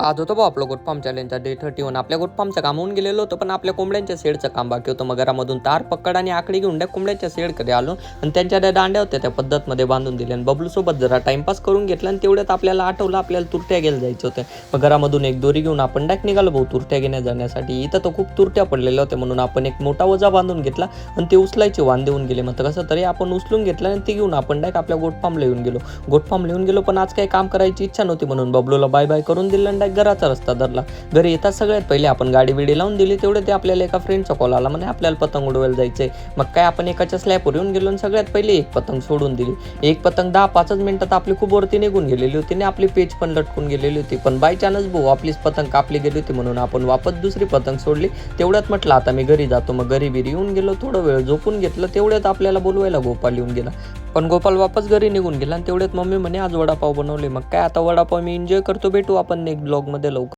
आज होतं बा आपलं गोटफार्म चॅलेंजचा डे 31. आपल्या गोटफार्मचं काम होऊन गेलेलं होतं, पण आपल्या कोंबड्यांच्या शेडचं काम बाकी होतं. मग घरामधून तार पकड आणि आकडी घेऊन त्या कोंबड्यांच्या शेडकडे आलो आणि त्यांच्या त्या दांड्या होत्या त्या पद्धतमध्ये बांधून दिल्या आणि बबलूसोबत जरा टाइमपास करून घेतला आणि तेवढ्यात आपल्याला आठवलं आपल्याला तुरट्या घ्यायला जायचं होतं. मग घरामधून एक दोरी घेऊन आपण डायरेक्ट निघालो भाऊ तुरट्या घेण्या जाण्यासाठी. इथं तर खूप तुरट्या पडलेल्या होत्या म्हणून आपण एक मोठा वजा बांधून घेतला आणि ते उचलायचे वाण देऊन गेले. मग कसं तरी आपण उचलून घेतलं आणि ते घेऊन आपण डायरेक्ट आपल्या गोटफार्मला येऊन गेलो. गोटफार्मला येऊन गेलो, पण आज काही काम करायची इच्छा नव्हती म्हणून बबलूला बाय बाय करून दिलं आणि डायरेक्ट घराचा रस्ता धरला. घरी येतात सगळ्यात पहिले आपण गाडी बिडी लावून दिली. तेवढे ते आपल्याला एका फ्रेंडचा कॉल आला, म्हणे आपल्याला पतंग उडवायला जायचंय. मग काय आपण एकाच्या स्लॅपवर येऊन गेलो आणि सगळ्यात पहिले एक पतंग सोडून दिली. एक पतंग 10-5 मिनिटात आपली खूप वरती निघून गेलेली होती आणि आपली पेच पण लटकून गेलेली होती. पण बाय चान्स भाऊ आपलीच पतंग कापली गेली होती म्हणून आपण वापस दुसरी पतंग सोडली. तेवढ्यात म्हटलं आता मी घरी जातो. मग घरी बिरी येऊन गेलो, थोडं वेळ झोपून घेतलं. तेवढ्यात आपल्याला बोलवायला गोपाल येऊन गेला. पण गोपाल वापस घरी निघून गेला आणि तेवढ्यात मम्मी म्हणे आज वडापाव बनवले. मग काय आता वडापाव मी एन्जॉय करतो. भेटू आपण नेक्स्ट ब्लॉगमध्ये लवकर.